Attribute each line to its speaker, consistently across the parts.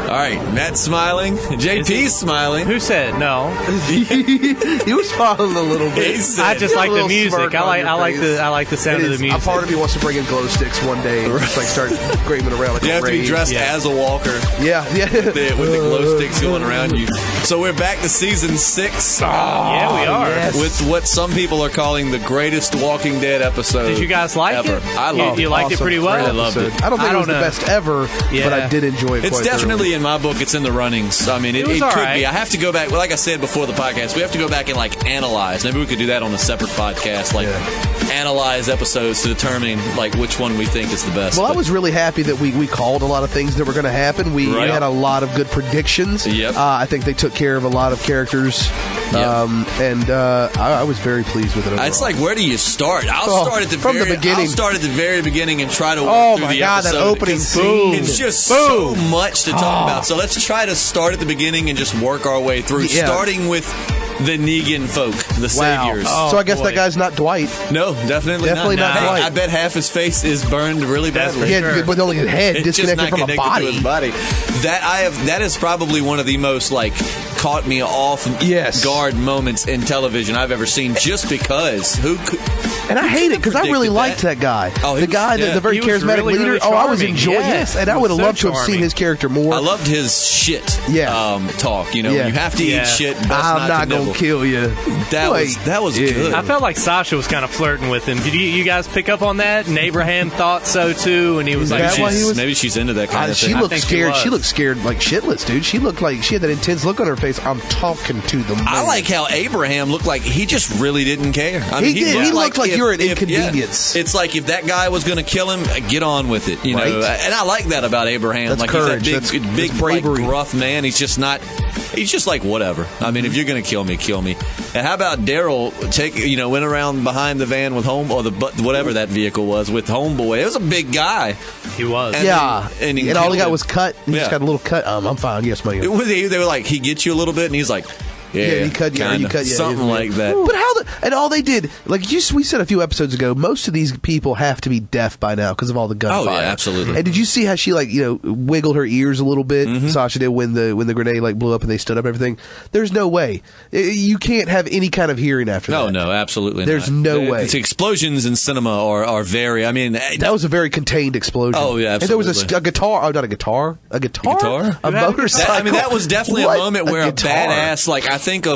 Speaker 1: All right, Matt's smiling. JP's smiling.
Speaker 2: Who said no?
Speaker 3: He was smiling a little bit.
Speaker 2: I just like the music. I like the sound of the music.
Speaker 3: A part of me wants to bring in glow sticks one day and just like start screaming around like
Speaker 1: you
Speaker 3: a
Speaker 1: have to be dressed as a walker.
Speaker 3: Yeah.
Speaker 1: With the glow sticks going around you. So we're back to season 6.
Speaker 2: Yeah, we are.
Speaker 3: Yes.
Speaker 1: With what some people are calling the greatest Walking Dead episode.
Speaker 2: Did you guys like
Speaker 1: ever.
Speaker 2: it?
Speaker 1: I loved it.
Speaker 2: You liked it pretty well.
Speaker 1: I loved it.
Speaker 3: I don't think it was the best ever, but I did enjoy it.
Speaker 1: It's definitely in my book. It's in the runnings. I mean, it could
Speaker 2: right.
Speaker 1: be. I have to go back. Well, like I said before the podcast, we have to go back and like analyze. Maybe we could do that on a separate podcast. Like analyze episodes to determine like which one we think is the best.
Speaker 3: Well, I was really happy that we called a lot of things that were going to happen. We had a lot of good predictions.
Speaker 1: Yep.
Speaker 3: I think they took care of a lot of characters. And I was very pleased with it overall.
Speaker 1: It's like, where do you start? I'll start at the very beginning and try to work through the episode.
Speaker 3: That opening scene.
Speaker 1: It's just so much to talk about. So let's try to start at the beginning and just work our way through, starting with the Negan folk, the saviors.
Speaker 3: So I guess that guy's not Dwight.
Speaker 1: No, definitely not.
Speaker 3: Dwight.
Speaker 1: I bet half his face is burned really badly.
Speaker 3: With only his head disconnected from a body.
Speaker 1: To his body. That is probably one of the most like caught me off guard moments in television I've ever seen. Just because
Speaker 3: and I hate it because I really liked that guy. The guy, the very charismatic leader.
Speaker 2: Really
Speaker 3: I was enjoying this, and I would have loved to have seen his character more.
Speaker 1: I loved his shit talk. You know, when you have to eat shit.
Speaker 3: I'm not gonna kill you.
Speaker 1: That was good.
Speaker 2: I felt like Sasha was kind of flirting with him. Did you guys pick up on that? And Abraham thought so too, and he was
Speaker 1: maybe she's into that kind of thing.
Speaker 3: She looked scared. She looked scared like shitless, dude. She looked like she had that intense look on her face. I'm talking to them.
Speaker 1: I like how Abraham looked like he just really didn't care. I mean,
Speaker 3: he looked like you're an inconvenience.
Speaker 1: It's like if that guy was going to kill him, get on with it. You know, and I like that about Abraham.
Speaker 3: That's
Speaker 1: like
Speaker 3: courage.
Speaker 1: He's that big, bravery, like, gruff man. He's just not. He's just like whatever. I mean, if you're going to kill me, kill me. And how about Daryl? Went around behind the van with whatever that vehicle was with Homeboy. It was a big guy.
Speaker 2: He was.
Speaker 3: And all he got was cut. He just got a little cut. I'm fine. Yes, man.
Speaker 1: They were like, he gets you a little bit, and he's like.
Speaker 3: Yeah, he cut you.
Speaker 1: Something like that.
Speaker 3: But and all they did, like we said a few episodes ago, most of these people have to be deaf by now because of all the gunfire.
Speaker 1: Oh yeah, absolutely.
Speaker 3: And did you see how she wiggled her ears a little bit? Mm-hmm. Sasha did when the grenade blew up and they stood up and everything. There's no way you can't have any kind of hearing after that.
Speaker 1: No, absolutely.
Speaker 3: There's no way.
Speaker 1: Explosions in cinema are very. I mean,
Speaker 3: that was a very contained explosion.
Speaker 1: Oh yeah, absolutely.
Speaker 3: And there was a guitar. Oh, not a guitar. A guitar. A motorcycle.
Speaker 1: That was definitely a moment where a badass I think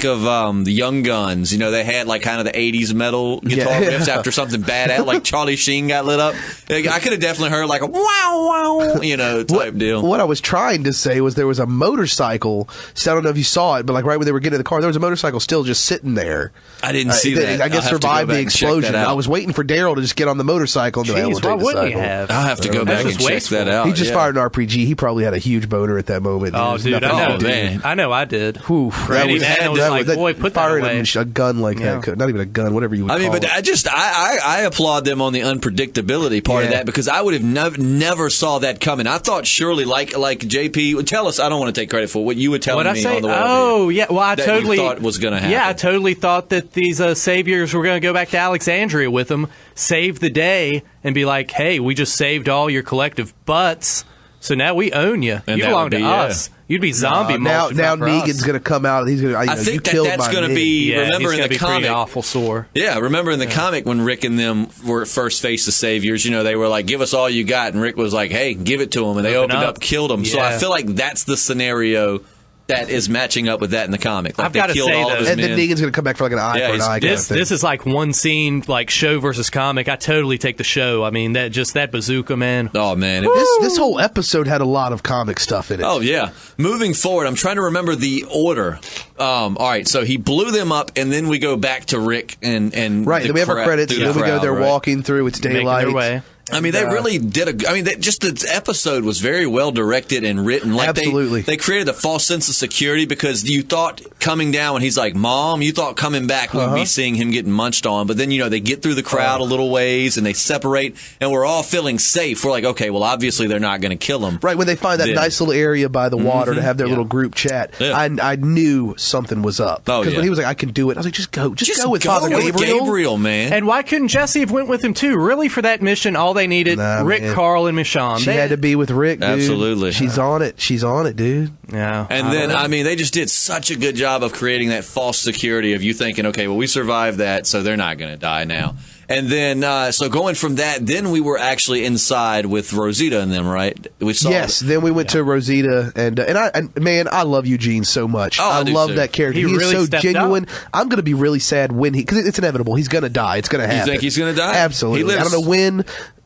Speaker 1: of the Young Guns. You know, they had like kind of the 80s metal guitar riffs after something badass, like Charlie Sheen got lit up. I could have definitely heard like a wow, type deal.
Speaker 3: What I was trying to say was there was a motorcycle. So I don't know if you saw it, but like right when they were getting in the car, there was a motorcycle still just sitting there.
Speaker 1: I didn't see that.
Speaker 3: I guess survived the explosion. I was waiting for Daryl to just get on the motorcycle.
Speaker 2: Jeez, why wouldn't he have?
Speaker 1: I'll have to go back and check that out.
Speaker 3: He just fired an RPG. He probably had a huge boner at that moment.
Speaker 2: Oh, dude, I know.
Speaker 1: Man.
Speaker 2: I know I did.
Speaker 3: Put firing a gun like that. Not even a gun, whatever you would call it.
Speaker 1: But I applaud them on the unpredictability part of that because I would have never saw that coming. I thought surely, like JP, tell us. I don't want to take credit for what you were telling me on the way.
Speaker 2: Oh, yeah. Well, I totally
Speaker 1: thought was going to happen.
Speaker 2: Yeah, I totally thought that these saviors were going to go back to Alexandria with them, save the day, and be like, "Hey, we just saved all your collective butts, so now we own you. You belong to us." You'd be zombie
Speaker 3: now Negan's going to come out. He's going to.
Speaker 1: I think that's going to be. Remember in the comic,
Speaker 2: awful sore.
Speaker 1: Yeah, remember in the comic when Rick and them were first faced the saviors. They were like, "Give us all you got," and Rick was like, "Hey, give it to him," and they opened up, killed him. Yeah. So I feel like that's the scenario that is matching up with that in the comic. Like
Speaker 2: I've got to say that.
Speaker 3: And then Negan's going to come back for like an eye for an eye.
Speaker 2: This is like one scene, like show versus comic. I totally take the show. I mean, that bazooka, man.
Speaker 1: Oh, man.
Speaker 3: This whole episode had a lot of comic stuff in it.
Speaker 1: Oh, yeah. Moving forward, I'm trying to remember the order. All right, so he blew them up, and then we go back to Rick and
Speaker 3: right, then we have our credits, and then we go there walking through. It's daylight.
Speaker 2: Making their way.
Speaker 1: I mean, they really did the episode was very well directed and written. Like
Speaker 3: absolutely.
Speaker 1: They created a false sense of security because you thought coming down when he's like, "Mom," you thought coming back we'd be seeing him getting munched on. But then, they get through the crowd a little ways and they separate and we're all feeling safe. We're like, okay, well, obviously they're not going to kill him.
Speaker 3: Right. When they find that nice little area by the water to have their little group chat, I knew something was up. Because when he was like, "I can do it," I was like, just go with Father Gabriel.
Speaker 1: Gabriel, man.
Speaker 2: And why couldn't Jesse have went with him too? Really, for that mission, all all they needed. Rick, man. Carl, and Michonne.
Speaker 3: She had to be with Rick, dude.
Speaker 1: Absolutely.
Speaker 3: She's on it. She's on it, dude.
Speaker 2: Yeah.
Speaker 1: And then, I mean, they just did such a good job of creating that false security of you thinking, okay, well, we survived that, so they're not going to die now. And then, so going from that, then we were actually inside with Rosita and them, right? We saw
Speaker 3: then we went to Rosita, and man, I love Eugene so much.
Speaker 1: Oh,
Speaker 3: I love that character. He
Speaker 2: really
Speaker 3: is so genuine.
Speaker 2: Up.
Speaker 3: I'm going to be really sad when because it's inevitable. He's going to die. It's going to happen.
Speaker 1: You think he's going to die?
Speaker 3: Absolutely. I don't know when.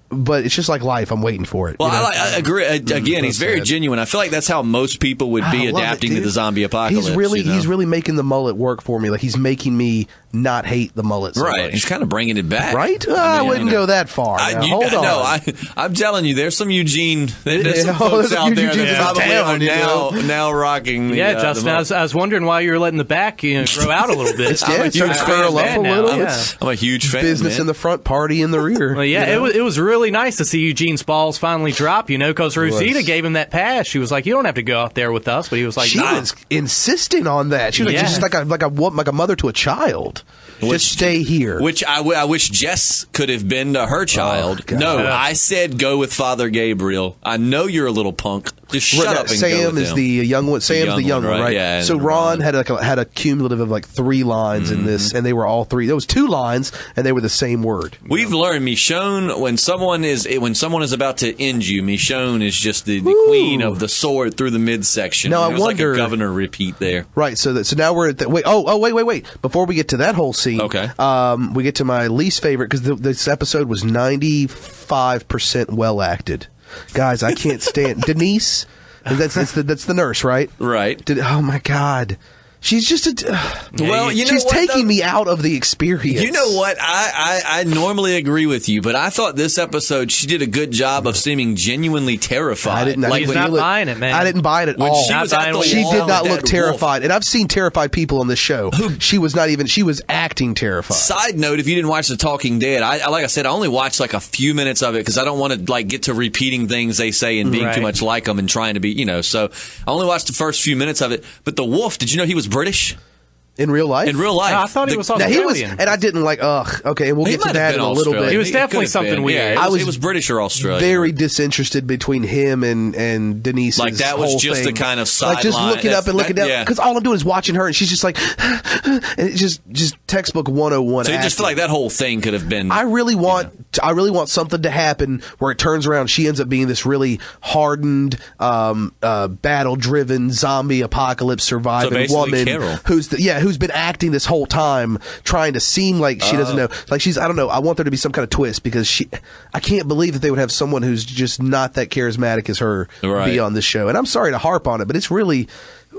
Speaker 3: But it's just like life. I'm waiting for it.
Speaker 1: Well, I agree. Again, he's very genuine. I feel like that's how most people would be adapting to the zombie apocalypse.
Speaker 3: He's really making the mullet work for me. Like he's making me not hate the mullet so much.
Speaker 1: He's kind of bringing it back.
Speaker 3: Right? I wouldn't go that far. Hold on.
Speaker 1: No, I'm telling you, there's some Eugene. There's some folks out there that probably are now rocking.
Speaker 2: Justin, I was wondering why you were letting the back grow out a little bit.
Speaker 3: It's curl up a little.
Speaker 1: I'm a huge fan.
Speaker 3: Business in the front, party in the rear.
Speaker 2: Well, it was really nice to see Eugene's balls finally drop, because Rosita gave him that pass. She was like, you don't have to go out there with us, but he was like,
Speaker 3: she was insisting on that. She was just like a mother to a child. Just stay here.
Speaker 1: Which I wish Jess could have been to her child. I said go with Father Gabriel. I know you're a little punk. Just shut up and
Speaker 3: Sam
Speaker 1: go with
Speaker 3: is
Speaker 1: him.
Speaker 3: the young one. Sam's the young one, right?
Speaker 1: Yeah,
Speaker 3: so Ron had a cumulative of like 3 lines in this, and they were all 3. There was 2 lines, and they were the same word.
Speaker 1: We've learned Michonne, when someone is about to end you, Michonne is just the queen of the sword through the midsection.
Speaker 3: Now, I
Speaker 1: wonder,
Speaker 3: wonder,
Speaker 1: like a governor repeat there.
Speaker 3: Right. So now we're at the wait. Before we get to that whole scene,
Speaker 1: okay.
Speaker 3: We get to my least favorite because this episode was 95% well acted. Guys, I can't stand Denise. That's the nurse, right?
Speaker 1: Right.
Speaker 3: Oh my God. She's just she's taking me out of the experience.
Speaker 1: You know what? I normally agree with you, but I thought this episode she did a good job of seeming genuinely terrified.
Speaker 3: I didn't.
Speaker 2: He's not buying it, man.
Speaker 3: I didn't buy it at all.
Speaker 1: She
Speaker 3: did not look terrified, and I've seen terrified people on this show. She was not even. She was acting terrified.
Speaker 1: Side note: if you didn't watch The Talking Dead, like I said, I only watched like a few minutes of it because I don't want to get to repeating things they say and being too much like them and trying to be, So I only watched the first few minutes of it. But the wolf, did you know he was British?
Speaker 3: In real life?
Speaker 1: In real life.
Speaker 2: No, I thought he was Australian.
Speaker 3: And I didn't okay, we'll get to that in a little bit.
Speaker 2: He was definitely something weird.
Speaker 1: Yeah, it was British or Australian.
Speaker 3: Very disinterested between him and Denise's
Speaker 1: like that was
Speaker 3: whole
Speaker 1: just
Speaker 3: thing.
Speaker 1: the kind of sideline.
Speaker 3: Like just looking up and looking down. Because all I'm doing is watching her, and she's just like, and it's just textbook 101.
Speaker 1: So you just feel like that whole thing could have been.
Speaker 3: I really want something to happen where it turns around. She ends up being this really hardened, battle-driven zombie apocalypse surviving woman who's been acting this whole time trying to seem like she doesn't know. Like she's, I don't know. I want there to be some kind of twist because I can't believe that they would have someone who's just not that charismatic as her be on this show. And I'm sorry to harp on it, but it's really,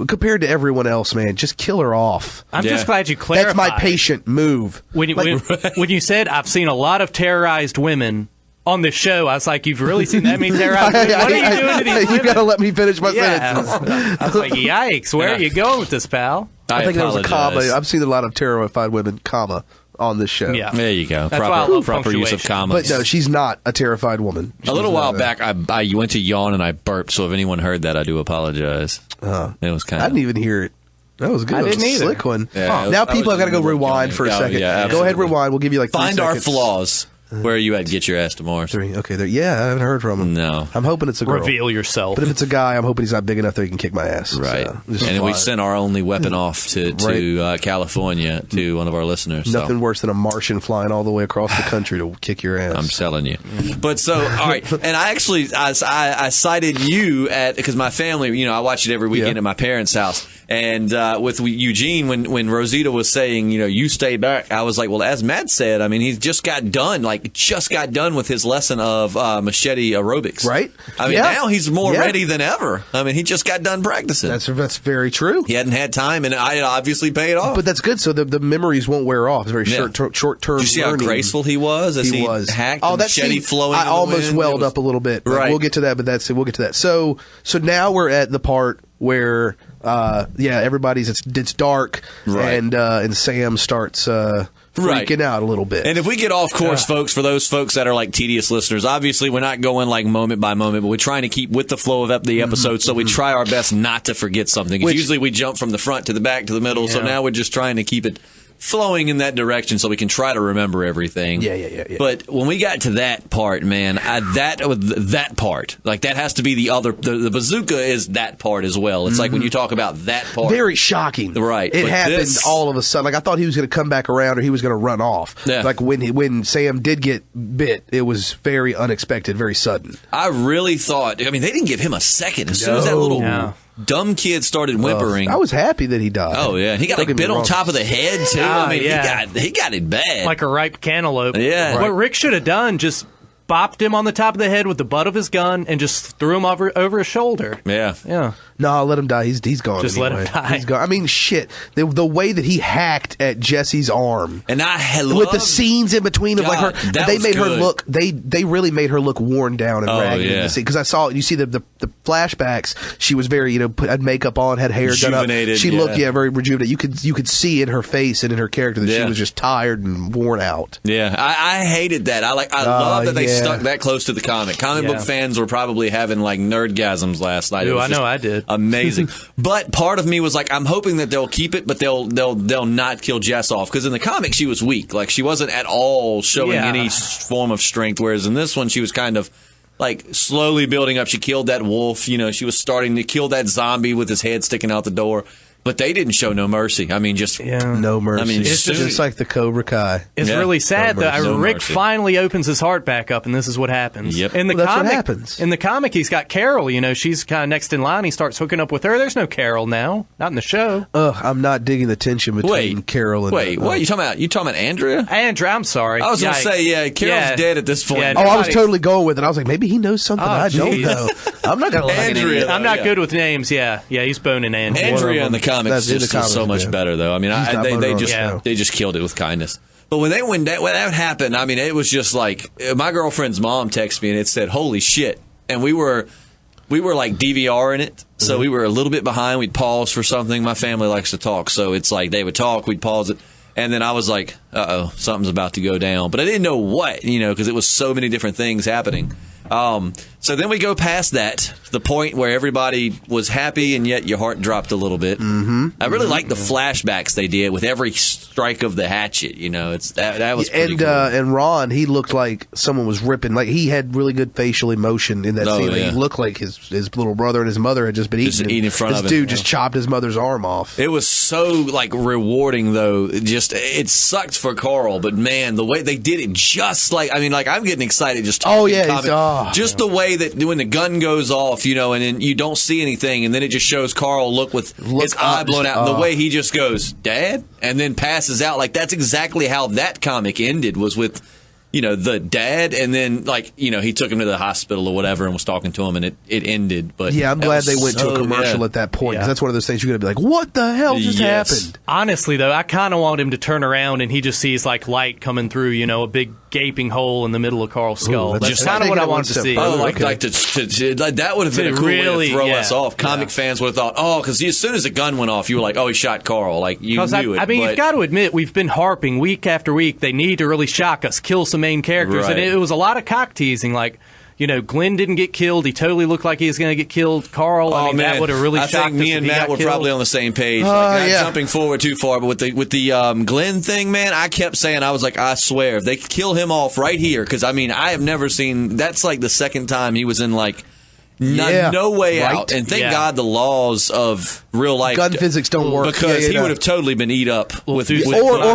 Speaker 3: compared to everyone else, man, just kill her off.
Speaker 2: I'm just glad you clarified.
Speaker 3: That's my patient move.
Speaker 2: When you said I've seen a lot of terrorized women on this show, I was like, you've really seen that many terrorized women? What are you doing to these women?
Speaker 3: You got to let me finish my sentence.
Speaker 2: I was like, yikes, where are you going with this, pal?
Speaker 3: I think there was a comma. I've seen a lot of terrified women, on this show.
Speaker 1: Yeah, there you go.
Speaker 2: That's why I love
Speaker 1: proper use of commas.
Speaker 3: But no, she's not a terrified woman.
Speaker 1: A little while back, I went to yawn and I burped. So if anyone heard that, I do apologize. It was kind of.
Speaker 3: I didn't even hear it. That was good.
Speaker 2: I didn't either.
Speaker 3: Slick one.
Speaker 1: Yeah,
Speaker 3: now people have got to go rewind for a second.
Speaker 1: Yeah,
Speaker 3: go ahead, rewind. We'll give you like 3
Speaker 1: Find
Speaker 3: seconds.
Speaker 1: our flaws. Where are you at? Get your ass to Mars.
Speaker 3: 3. Okay, there. Yeah, I haven't heard from him.
Speaker 1: No.
Speaker 3: I'm hoping it's a girl.
Speaker 2: Reveal yourself.
Speaker 3: But if it's a guy, I'm hoping he's not big enough that he can kick my ass.
Speaker 1: Right.
Speaker 3: So,
Speaker 1: and we sent our only weapon off to California to one of our listeners.
Speaker 3: Nothing worse than a Martian flying all the way across the country to kick your ass.
Speaker 1: I'm telling you. But so, all right. And I actually, I cited you because my family, I watch it every weekend at my parents' house. And with Eugene, when Rosita was saying, you stay back, I was like, well, as Matt said, I mean, he's just got done with his lesson of machete aerobics.
Speaker 3: Right.
Speaker 1: I mean, now he's more ready than ever. I mean, he just got done practicing.
Speaker 3: That's very true.
Speaker 1: He hadn't had time, and it obviously paid off.
Speaker 3: But that's good. So the memories won't wear off. It's very short term.
Speaker 1: Did you see how graceful he was as he hacked the machete flowing?
Speaker 3: I almost welled up a little bit.
Speaker 1: Right.
Speaker 3: We'll get to that, but that's it. We'll get to that. So now we're at the part where everybody's it's dark, and Sam starts freaking out a little bit.
Speaker 1: And if we get off course, folks, for those folks that are like tedious listeners, obviously we're not going like moment by moment, but we're trying to keep with the flow of the episode, so we try our best not to forget something. Usually we jump from the front to the back to the middle, so now we're just trying to keep it flowing in that direction so we can try to remember everything.
Speaker 3: Yeah.
Speaker 1: But when we got to that part, man, that part, like that has to be the bazooka is that part as well. It's like when you talk about that part.
Speaker 3: Very shocking.
Speaker 1: Right.
Speaker 3: It happened all of a sudden. Like I thought he was going to come back around or he was going to run off.
Speaker 1: Yeah.
Speaker 3: Like when Sam did get bit, it was very unexpected, very sudden.
Speaker 1: I really thought, I mean, they didn't give him a second. As soon as that little dumb kid started whimpering.
Speaker 3: I was happy that he died.
Speaker 1: Oh, yeah. He got like bit on top of the head, too. I mean, he got it bad.
Speaker 2: Like a ripe cantaloupe.
Speaker 1: Yeah.
Speaker 2: What Rick should have done, just bopped him on the top of the head with the butt of his gun and just threw him over his shoulder.
Speaker 1: Yeah.
Speaker 3: No, let him die. He's gone.
Speaker 2: Just
Speaker 3: anyway.
Speaker 2: let him die.
Speaker 3: He's gone. I mean, shit. The way that he hacked at Jesse's arm,
Speaker 1: and
Speaker 3: with the scenes in between of like her, they made her look. They really made her look worn down and ragged. Yeah. Because I saw you see the flashbacks. She was very had makeup on, had hair done up. She looked very rejuvenated. You could see in her face and in her character that she was just tired and worn out.
Speaker 1: Yeah, I hated that. I love that they stuck that close to the comic. Comic book fans were probably having like nerdgasms last night.
Speaker 2: Ooh, I know I did.
Speaker 1: Amazing. But part of me was like, I'm hoping that they'll keep it, but they'll not kill Jess off, because in the comic she was weak. Like she wasn't at all showing any form of strength, whereas in this one she was kind of like slowly building up. She killed that wolf. She was starting to kill that zombie with his head sticking out the door. But they didn't show no mercy. I mean, just
Speaker 3: no mercy.
Speaker 1: I mean,
Speaker 3: it's just like the Cobra Kai.
Speaker 2: It's really sad that Rick finally opens his heart back up, and this is what happens.
Speaker 1: Yep.
Speaker 2: In the
Speaker 3: that's
Speaker 2: comic,
Speaker 3: what happens.
Speaker 2: In the comic, he's got Carol. She's kind of next in line. He starts hooking up with her. There's no Carol now. Not in the show.
Speaker 3: I'm not digging the tension between Carol and.
Speaker 1: What you talking about? You talking about Andrea?
Speaker 2: Andrea, I'm sorry.
Speaker 1: I was going to say, Carol's dead at this point.
Speaker 3: Yeah, I was totally going with it. I was like, maybe he knows something I don't know. I'm not going to lie.
Speaker 2: Andrea. I'm not good with names. Yeah, he's boning Andrea.
Speaker 1: Andrea in the comics is so much better, though. I mean, they just killed it with kindness. But when that happened, I mean, it was just like my girlfriend's mom texted me and it said, "Holy shit!" And we were like DVRing it, so we were a little bit behind. We'd pause for something. My family likes to talk, so it's like they would talk, we'd pause it, and then I was like, "Uh-oh, something's about to go down." But I didn't know what, because it was so many different things happening. So then we go past that, the point where everybody was happy and yet your heart dropped a little bit. I really like the flashbacks they did with every strike of the hatchet. That was pretty cool.
Speaker 3: And Ron, he looked like someone was ripping. Like he had really good facial emotion in that scene. Like, he looked like his little brother and his mother had just been eating
Speaker 1: in front of him.
Speaker 3: This dude just chopped his mother's arm off.
Speaker 1: It was so like rewarding though. It sucked for Carl, but man, the way they did it, just like I'm getting excited just talking. Just the way that when the gun goes off, and then you don't see anything, and then it just shows Carl look with his eye blown out, and the way he just goes, "Dad," and then passes out. Like that's exactly how that comic ended, was with the dad, and then he took him to the hospital or whatever and was talking to him, and it ended. But
Speaker 3: I'm glad they went to a commercial at that point, because that's one of those things you're gonna be like, what the hell just happened?
Speaker 2: Honestly though, I kind of want him to turn around and he just sees like light coming through, a big gaping hole in the middle of Carl's skull. That's kind of what I wanted to see.
Speaker 1: That would have been a cool way to throw us off. Comic fans would have thought, because as soon as the gun went off, you were like, he shot Carl. Like you knew it.
Speaker 2: I mean, you've got to admit, we've been harping week after week. They need to really shock us, kill some main characters, and it was a lot of cock teasing. Like, Glenn didn't get killed. He totally looked like he was going to get killed. Carl, that would have really shocked us. I think
Speaker 1: me and Matt were probably on the same page. Not jumping forward too far, but with the Glenn thing, man, I kept saying, I was like, I swear, if they kill him off right here, because I have never seen. That's like the second time he was in no way out. And thank God the laws of real life
Speaker 3: gun physics don't work,
Speaker 1: because he would have totally been eat up with
Speaker 3: or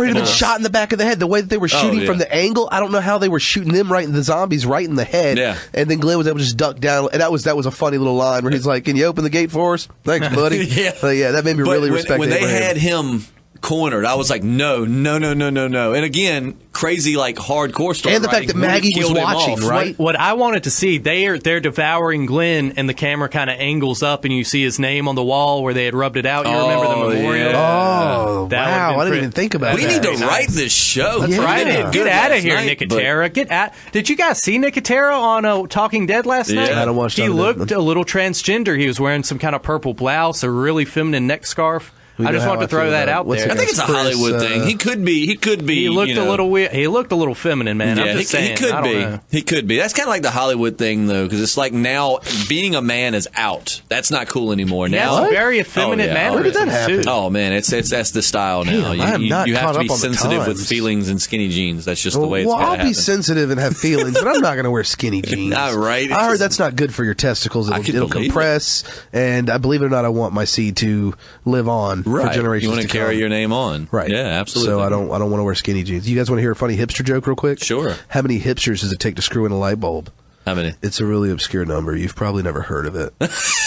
Speaker 3: he'd been shot in the back of the head. The way that they were shooting from the angle, I don't know how they were shooting them the zombies right in the head. And then Glenn was able to just duck down, and that was a funny little line where he's like, "Can you open the gate for us? Thanks, buddy." That made me really respect
Speaker 1: when
Speaker 3: Abraham.
Speaker 1: They had him cornered, I was like, no. And again, crazy hardcore story.
Speaker 3: And the fact that Maggie was watching, right?
Speaker 2: What I wanted to see, they're devouring Glenn, and the camera kind of angles up, and you see his name on the wall where they had rubbed it out. You remember the memorial?
Speaker 3: Oh, wow! I didn't even think about that.
Speaker 1: We need to write this show.
Speaker 2: That's right. Get out of here, Nicotera. Did you guys see Nicotera on Talking Dead last night?
Speaker 3: I don't watch.
Speaker 2: He looked a little transgender. He was wearing some kind of purple blouse, a really feminine neck scarf. I just want to throw that out there.
Speaker 1: I think it's a Hollywood thing. He could be.
Speaker 2: He looked a little weird. He looked a little feminine, man.
Speaker 1: Yeah,
Speaker 2: I'm just saying.
Speaker 1: He could be. He could be. That's kind of like the Hollywood thing, though, because it's like now being a man is out. That's not cool anymore. Now,
Speaker 2: very effeminate mannerisms.
Speaker 3: Where did that happen?
Speaker 2: Too.
Speaker 1: Oh man, that's the style now. You have to be sensitive with feelings and skinny jeans. That's just the way it's got to happen.
Speaker 3: I'll be sensitive and have feelings, but I'm not going to wear skinny jeans.
Speaker 1: Not right.
Speaker 3: I heard that's not good for your testicles. It'll compress, and I believe it or not, I want my seed to live on for generations.
Speaker 1: You want to carry your name on,
Speaker 3: right?
Speaker 1: Yeah, absolutely.
Speaker 3: So I don't want to wear skinny jeans. You guys want to hear a funny hipster joke real quick?
Speaker 1: Sure.
Speaker 3: How many hipsters does it take to screw in a light bulb?
Speaker 1: How many?
Speaker 3: It's a really obscure number. You've probably never heard of it.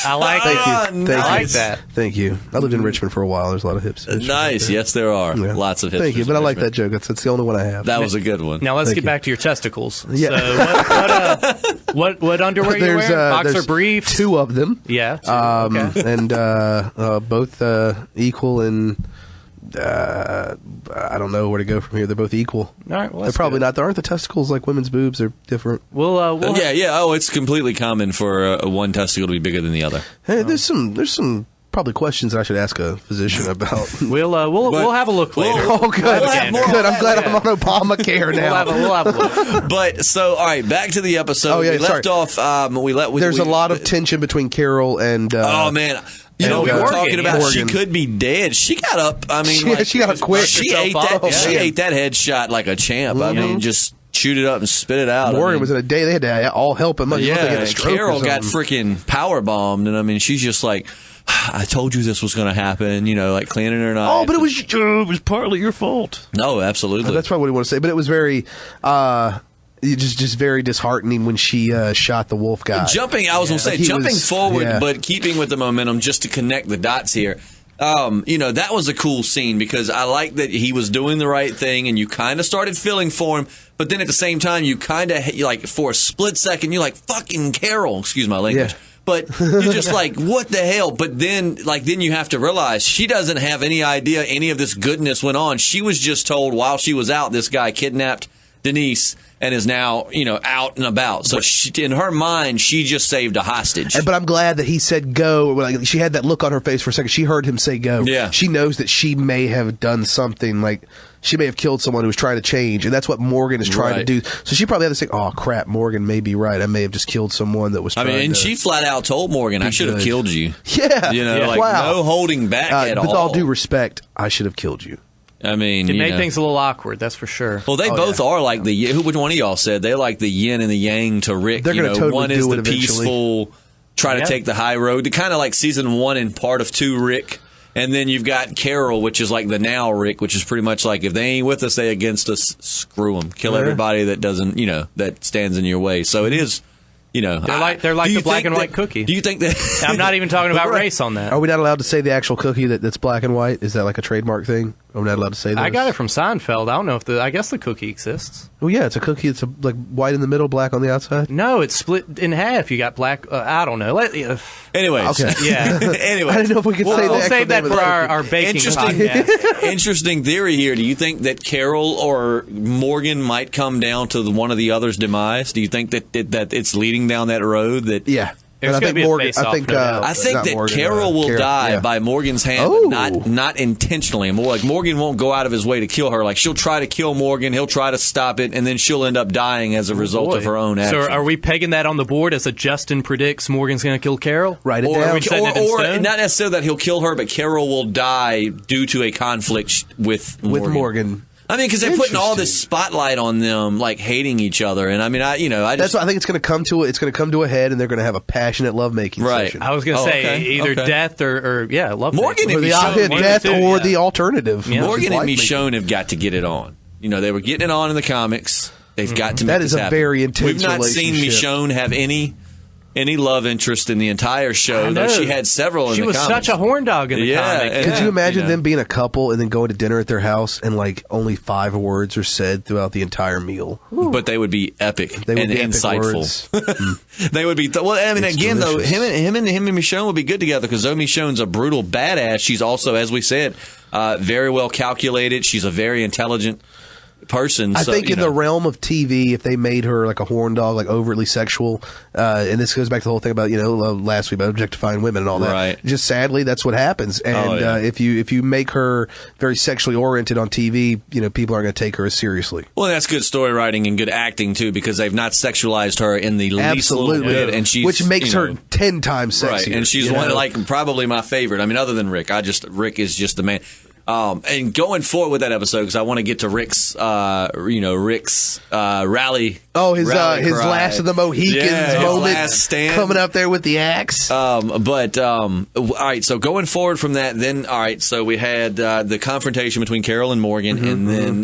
Speaker 2: I like that.
Speaker 3: Thank you. I lived in Richmond for a while. There's a lot of hipsters.
Speaker 1: Nice. Yes, there are. Yeah. Lots of hipsters.
Speaker 3: Thank you. But I like that joke. That's the only one I have.
Speaker 1: That was a good one.
Speaker 2: Now let's get back to your testicles. Yeah. So what underwear you wearing? Boxer briefs?
Speaker 3: 2 of them.
Speaker 2: Yeah.
Speaker 3: And both equal and. I don't know where to go from here. They're both equal.
Speaker 2: All right, well,
Speaker 3: they're probably not. There aren't the testicles like women's boobs. They're different.
Speaker 1: Yeah. Oh, it's completely common for one testicle to be bigger than the other.
Speaker 3: Hey, there's some probably questions that I should ask a physician about.
Speaker 2: We'll have a look later.
Speaker 3: Oh, good. Good. I'm glad I'm on Obamacare now.
Speaker 2: We'll have a look.
Speaker 1: But so, all right, back to the episode.
Speaker 3: Oh, yeah,
Speaker 1: we left off.
Speaker 3: There's a lot of tension between Carol and.
Speaker 1: Oh man. We were talking about
Speaker 3: Morgan.
Speaker 1: She could be dead. She got up. I mean,
Speaker 3: she got up quick.
Speaker 1: She ate that. She ate that headshot like a champ. I mean, just chewed it up and spit it out.
Speaker 3: Morgan was in a day. They had to all help him.
Speaker 1: Yeah, Carol got freaking power bombed, and I mean, she's just like, I told you this was going to happen. Like cleaning her knife.
Speaker 3: Oh, but it was partly your fault.
Speaker 1: No, absolutely.
Speaker 3: That's probably what he wanted to say. But it was very. Just very disheartening when she shot the wolf guy.
Speaker 1: I was going to say, jumping forward, but keeping with the momentum just to connect the dots here. That was a cool scene because I like that he was doing the right thing and you kind of started feeling for him. But then at the same time, you kind of, for a split second, you're like, fucking Carol. Excuse my language. Yeah. But you're just like, what the hell? But then you have to realize she doesn't have any idea any of this goodness went on. She was just told while she was out, this guy kidnapped Denise and is now, out and about. So in her mind, she just saved a hostage.
Speaker 3: But I'm glad that he said go. Like, she had that look on her face for a second. She heard him say go.
Speaker 1: Yeah.
Speaker 3: She knows that she may have done something like she may have killed someone who was trying to change, and that's what Morgan is trying to do. So she probably had to say, oh, crap, Morgan may be right. I may have just killed someone that was trying to...
Speaker 1: she flat out told Morgan, I should have killed you.
Speaker 3: Yeah.
Speaker 1: No holding back at all.
Speaker 3: With all due respect, I should have killed you.
Speaker 1: I mean,
Speaker 2: it made things a little awkward, that's for sure.
Speaker 1: Well, they both are like which one of y'all said? They're like the yin and the yang to Rick.
Speaker 3: They're going to totally
Speaker 1: one is
Speaker 3: do
Speaker 1: the peaceful, try to take the high road. Kind of like season 1 and part of 2 Rick. And then you've got Carol, which is like the now Rick, which is pretty much like if they ain't with us, they against us, screw them. Kill everybody that doesn't, that stands in your way. So it is...
Speaker 2: they're like the black and white cookie.
Speaker 1: Do you think that?
Speaker 2: I'm not even talking about race on that.
Speaker 3: Are we not allowed to say the actual cookie that's black and white? Is that like a trademark thing? Are we not allowed to say that?
Speaker 2: I got it from Seinfeld. I don't know if I guess the cookie exists.
Speaker 3: Well, yeah, it's a cookie. It's like white in the middle, black on the outside.
Speaker 2: No, it's split in half. You got black. I don't know.
Speaker 1: Anyways,
Speaker 3: okay.
Speaker 2: Yeah.
Speaker 1: Anyway,
Speaker 3: I didn't know if we could say that.
Speaker 2: We'll save that for our baking podcast.
Speaker 1: Interesting theory here. Do you think that Carol or Morgan might come down to one of the other's demise? Do you think that it's leading down that road?
Speaker 3: Yeah.
Speaker 2: I think
Speaker 3: Morgan.
Speaker 2: I
Speaker 1: think that
Speaker 3: Morgan,
Speaker 1: Carol will die by Morgan's hand, but not intentionally. More like Morgan won't go out of his way to kill her. Like she'll try to kill Morgan, he'll try to stop it, and then she'll end up dying as a result of her own action.
Speaker 2: So are we pegging that on the board as a Justin predicts Morgan's going to kill Carol?
Speaker 3: Write it down.
Speaker 1: Or not necessarily that he'll kill her, but Carol will die due to a conflict with Morgan. I mean, because they're putting all this spotlight on them, like hating each other, and I mean,
Speaker 3: that's why I think it's going to come to it's going to come to a head, and they're going to have a passionate lovemaking session.
Speaker 2: I was going to say either death or lovemaking.
Speaker 1: Morgan and
Speaker 3: death or the alternative.
Speaker 1: Yeah. Morgan and Michonne have got to get it on. They were getting it on in the comics. They've got to make this happen.
Speaker 3: That is a very intense
Speaker 1: We've not seen Michonne have any love interest in the entire show, though she had several in the comics.
Speaker 2: She was such a horn dog in the comic.
Speaker 3: Could you imagine them being a couple and then going to dinner at their house and like only 5 words are said throughout the entire meal?
Speaker 1: Ooh. But they would be epic and insightful. They would be. Again, though, him and Michonne would be good together because though Michonne's a brutal badass, she's also, as we said, very well calculated. She's a very intelligent person.
Speaker 3: I think in the realm of TV, if they made her like a horn dog, like overtly sexual, and this goes back to the whole thing about last week about objectifying women and all that.
Speaker 1: Right.
Speaker 3: Just sadly, that's what happens. And if you make her very sexually oriented on TV, people aren't going to take her as seriously.
Speaker 1: Well, that's good story writing and good acting too, because they've not sexualized her in the least little bit, and
Speaker 3: which makes her 10 times sexier.
Speaker 1: Right, and she's one probably my favorite. I mean, other than Rick, Rick is just the man. And going forward with that episode, because I want to get to Rick's rally.
Speaker 3: Oh, his last of the Mohicans moment,
Speaker 1: last stand,
Speaker 3: coming up there with the axe.
Speaker 1: All right. So going forward from that, then all right. So we had the confrontation between Carol and Morgan, and then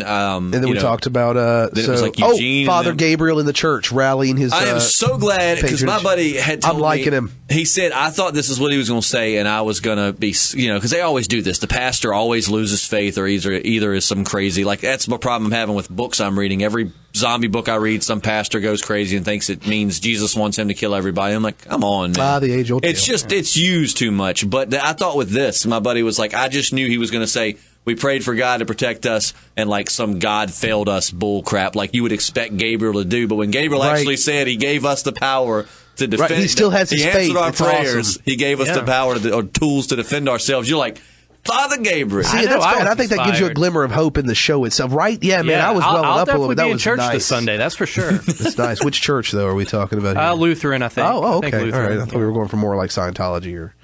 Speaker 3: we talked about
Speaker 1: it was like Eugene,
Speaker 3: Father Gabriel in the church rallying his.
Speaker 1: I am so glad because my buddy had told
Speaker 3: I'm liking
Speaker 1: me,
Speaker 3: him.
Speaker 1: He said I thought this is what he was going to say, and I was going to be because they always do this. The pastor always loses faith, or either is some crazy. Like that's my problem I'm having with books I'm reading. Every zombie book I read, some pastor goes crazy and thinks it means Jesus wants him to kill everybody. I'm like, come on, man.
Speaker 3: The age-old
Speaker 1: It's
Speaker 3: tale.
Speaker 1: just it's used too much. But I thought with this, my buddy was like, I just knew he was going to say we prayed for God to protect us, and like some God failed us bull crap, like you would expect Gabriel to do. But when Gabriel actually said he gave us the power to defend,
Speaker 3: he still has his faith.
Speaker 1: He answered our
Speaker 3: it's
Speaker 1: prayers.
Speaker 3: Awesome.
Speaker 1: He gave us the power or tools to defend ourselves. You're like, Father Gabriel.
Speaker 3: See, I think that gives you a glimmer of hope in the show itself, right? Yeah, man, I was welling up a little bit. That was
Speaker 2: church
Speaker 3: nice.
Speaker 2: This Sunday, that's for sure.
Speaker 3: That's nice. Which church, though, are we talking about here?
Speaker 2: Lutheran, I think.
Speaker 3: Oh, okay.
Speaker 2: I think
Speaker 3: all right. I thought we were going for more like Scientology or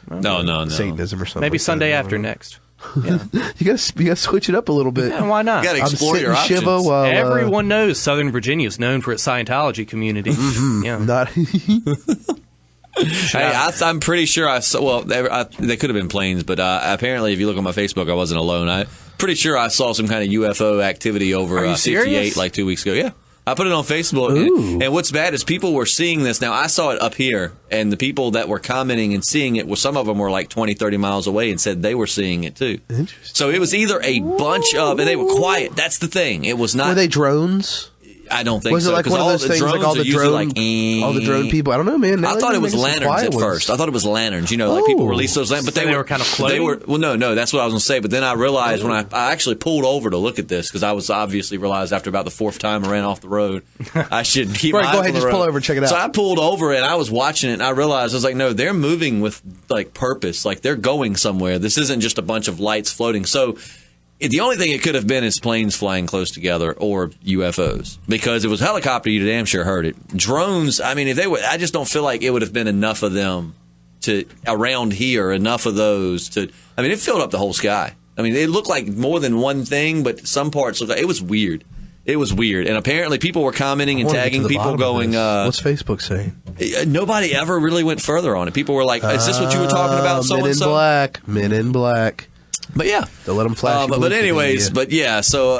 Speaker 1: no,
Speaker 3: Satanism or something.
Speaker 2: Maybe
Speaker 3: like
Speaker 2: Sunday
Speaker 3: that.
Speaker 2: after next. Yeah.
Speaker 3: you gotta switch it up a little bit.
Speaker 2: Yeah, why not?
Speaker 1: You got to explore your options.
Speaker 3: While,
Speaker 2: everyone knows Southern Virginia is known for its Scientology community. Yeah.
Speaker 3: Not.
Speaker 1: Hey, I'm pretty sure I saw. Well, they could have been planes, but apparently, if you look on my Facebook, I wasn't alone. I'm pretty sure I saw some kind of UFO activity over 58 like 2 weeks ago. Yeah, I put it on Facebook. And what's bad is people were seeing this. Now, I saw it up here, and the people that were commenting and seeing it, some of them were like 20, 30 miles away and said they were seeing it too. So it was either a bunch of, and they were quiet. That's the thing. It was not.
Speaker 3: Were they drones?
Speaker 1: I don't think so.
Speaker 3: Was it like one of those things, like all the drone people? I don't know, man.
Speaker 1: I thought it was lanterns at first. I thought it was lanterns. Like people released those lanterns, but
Speaker 2: they were kind of floating.
Speaker 1: No, that's what I was going to say. But then I realized when I actually pulled over to look at this, because I was obviously realized after about the fourth time I ran off the road, I should keep my eyes on the road.
Speaker 3: Go ahead, just pull over and check it out.
Speaker 1: So I pulled over and I was watching it, and I realized I was like, no, they're moving with like purpose. Like they're going somewhere. This isn't just a bunch of lights floating. So. The only thing it could have been is planes flying close together or UFOs, because it was helicopter. You damn sure heard it. Drones. I mean, if they were, I just don't feel like it would have been enough of them to around here. Enough of those to. I mean, it filled up the whole sky. I mean, it looked like more than one thing, but some parts looked like it was weird. It was weird, and apparently people were commenting and tagging people, going,
Speaker 3: "What's Facebook saying?"
Speaker 1: Nobody ever really went further on it. People were like, "Is this what you were talking about?" So and so.
Speaker 3: Men in Black.
Speaker 1: But yeah,
Speaker 3: they'll let them flash.
Speaker 1: But anyways, but yeah, so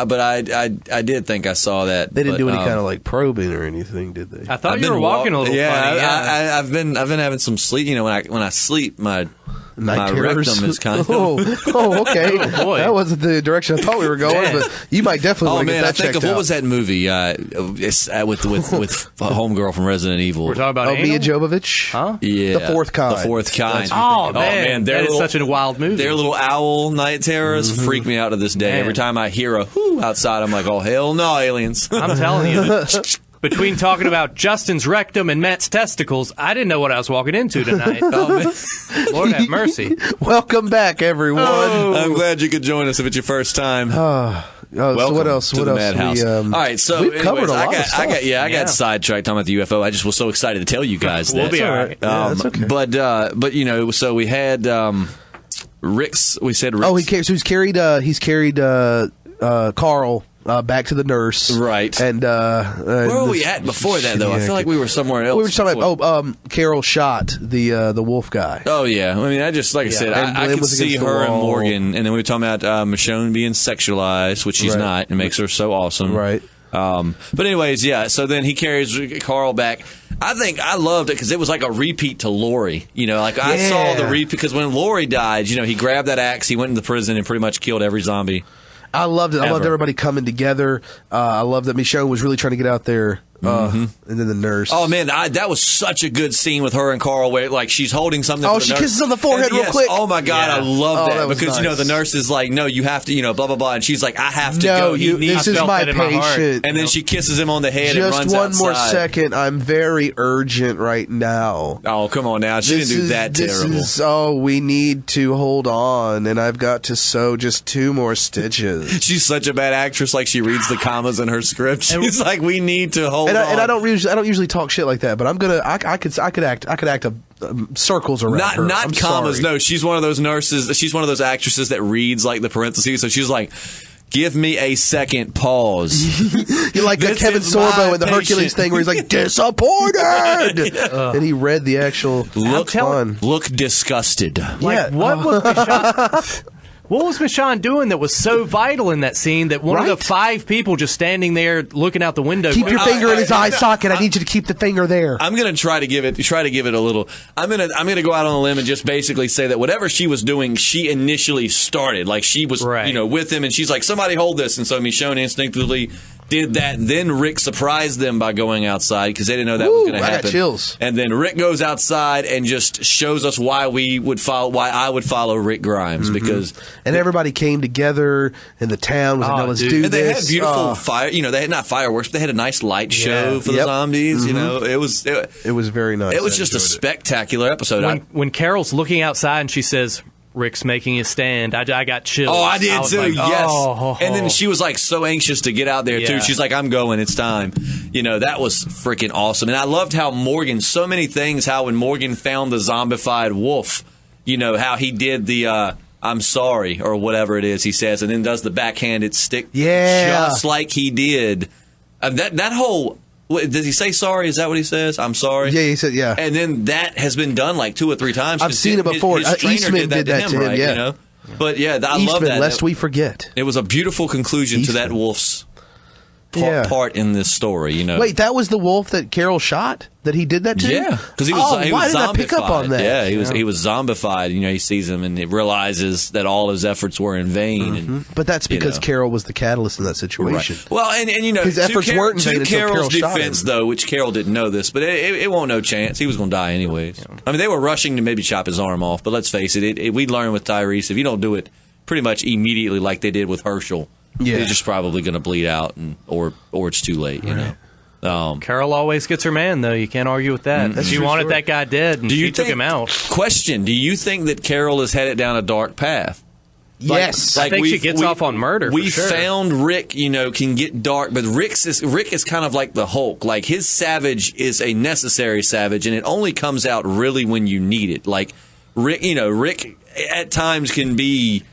Speaker 1: but I did think I saw that.
Speaker 3: They didn't do any kind of like probing or anything, did they?
Speaker 2: I thought you were walking a little funny.
Speaker 1: Yeah, I've been having some sleep. When I sleep, my rectum is kind of.
Speaker 3: Okay.
Speaker 2: Oh, boy.
Speaker 3: That wasn't the direction I thought we were going, but you might definitely.
Speaker 1: Oh man,
Speaker 3: get that
Speaker 1: I think of
Speaker 3: out.
Speaker 1: What was that movie? With homegirl from Resident Evil.
Speaker 2: We're talking about
Speaker 3: Mia Jovovich.
Speaker 2: Huh?
Speaker 1: Yeah,
Speaker 3: The Fourth Kind.
Speaker 1: The Fourth Kind.
Speaker 2: Oh man, that is such a wild movie.
Speaker 1: Their little owl night terrors freak me out to this day. Man. Every time I hear a whoo outside, I'm like, oh hell no, aliens!
Speaker 2: I'm telling you. Between talking about Justin's rectum and Matt's testicles, I didn't know what I was walking into tonight. Lord have mercy.
Speaker 3: Welcome back, everyone.
Speaker 1: I'm glad you could join us if it's your first time.
Speaker 3: So what else?
Speaker 1: To the Madhouse. All right, so
Speaker 3: we've covered a lot of stuff.
Speaker 1: I got sidetracked talking about the UFO. I just was so excited to tell you guys that.
Speaker 2: We'll be all right.
Speaker 3: That's okay.
Speaker 1: But so we had Rick's. We said Rick's.
Speaker 3: Oh, he's carried Carl back to the nurse,
Speaker 1: right?
Speaker 3: And
Speaker 1: where were we at before that, though? I feel like we were somewhere else.
Speaker 3: We were talking about Carol shot the wolf guy.
Speaker 1: Oh yeah, I mean, I said, I could see her and Morgan, and then we were talking about Michonne being sexualized, which she's not, and makes her so awesome,
Speaker 3: right?
Speaker 1: But anyways, yeah. So then he carries Carl back. I think I loved it because it was like a repeat to Lori. I saw the repeat because when Lori died, he grabbed that axe, he went into prison and pretty much killed every zombie.
Speaker 3: I loved it. I loved everybody coming together. I loved that Michonne was really trying to get out there And then the nurse.
Speaker 1: Oh man, that was such a good scene with her and Carl, where like she's holding something.
Speaker 3: Oh,
Speaker 1: for the
Speaker 3: she
Speaker 1: nurse.
Speaker 3: kisses on the forehead real quick.
Speaker 1: Oh my god, I love that because
Speaker 3: nice.
Speaker 1: the nurse is like, no, you have to, blah blah blah, and she's like, I have to go.
Speaker 3: This is my patient.
Speaker 1: And then she kisses him on the head and runs
Speaker 3: one
Speaker 1: outside.
Speaker 3: More second. I'm very urgent right now.
Speaker 1: Oh come on now, she didn't do that terrible.
Speaker 3: We need to hold on, and I've got to sew just 2 more stitches.
Speaker 1: She's such a bad actress. Like she reads the commas in her script. She's like, we need to hold on.
Speaker 3: And I don't usually talk shit like that, but I'm gonna. I could act circles around her.
Speaker 1: Not commas. Sorry. No, she's one of those nurses. She's one of those actresses that reads like the parentheses. So she's like, give me a second pause.
Speaker 3: You're like Kevin Sorbo in the Hercules thing where he's like, disappointed! And he read the actual
Speaker 1: look disgusted.
Speaker 2: Like, what was Michonne... What was Michonne doing that was so vital in that scene that one of the 5 people just standing there looking out the window?
Speaker 3: Keep your finger in his eye socket. I need you to keep the finger there.
Speaker 1: I'm going to try to give it a little. I'm going to go out on a limb and just basically say that whatever she was doing, she initially started. Like she was, with him, and she's like, somebody hold this, and so Michonne instinctively did that. Then Rick surprised them by going outside because they didn't know that was going to happen.
Speaker 3: I got chills.
Speaker 1: And then Rick goes outside and just shows us why I would follow Rick Grimes because.
Speaker 3: And everybody came together, and the town was like, no, let's do
Speaker 1: and
Speaker 3: this.
Speaker 1: They had beautiful fire. They had not fireworks, but they had a nice light show for the zombies. It was
Speaker 3: very nice.
Speaker 1: It was just a spectacular episode.
Speaker 2: When Carol's looking outside and she says, Rick's making a stand. I got chills.
Speaker 1: Oh, I did too.
Speaker 2: Like,
Speaker 1: yes. And then she was like so anxious to get out there too. She's like, I'm going. It's time. That was freaking awesome. And I loved how Morgan. So many things. How when Morgan found the zombified wolf, how he did the I'm sorry or whatever it is he says, and then does the backhanded stick.
Speaker 3: Yeah.
Speaker 1: Just like he did. That whole. Does he say sorry? Is that what he says? I'm sorry?
Speaker 3: Yeah, he said, yeah.
Speaker 1: And then that has been done like 2 or 3 times.
Speaker 3: I've seen it before.
Speaker 1: His trainer
Speaker 3: Eastman did that to him,
Speaker 1: right?
Speaker 3: yeah.
Speaker 1: But yeah, I love that.
Speaker 3: Lest we forget.
Speaker 1: It was a beautiful conclusion to that wolf's part in this story.
Speaker 3: Wait, that was the wolf that Carol shot? That he did that to?
Speaker 1: Yeah, because he was
Speaker 3: why did I pick up on that?
Speaker 1: Yeah, he was zombified. He sees him and he realizes that all his efforts were in vain. And,
Speaker 3: but that's because Carol was the catalyst in that situation.
Speaker 1: Right. Well, and
Speaker 3: his efforts weren't in vain until
Speaker 1: Carol's
Speaker 3: Carol
Speaker 1: defense, though, which Carol didn't know this, but it won't no chance. He was going to die anyways. Yeah. I mean, they were rushing to maybe chop his arm off, but let's face it, we learned with Tyrese, if you don't do it pretty much immediately like they did with Herschel, he's just probably going to bleed out, or it's too late,
Speaker 2: Carol always gets her man, though. You can't argue with that. She wanted that guy dead, and she took him out.
Speaker 1: Question, do you think that Carol is headed down a dark path?
Speaker 3: Yes.
Speaker 2: I think she gets off on murder.
Speaker 1: We
Speaker 2: for sure.
Speaker 1: found Rick, can get dark, but Rick is kind of like the Hulk. Like his savage is a necessary savage, and it only comes out really when you need it. Like Rick, Rick at times can be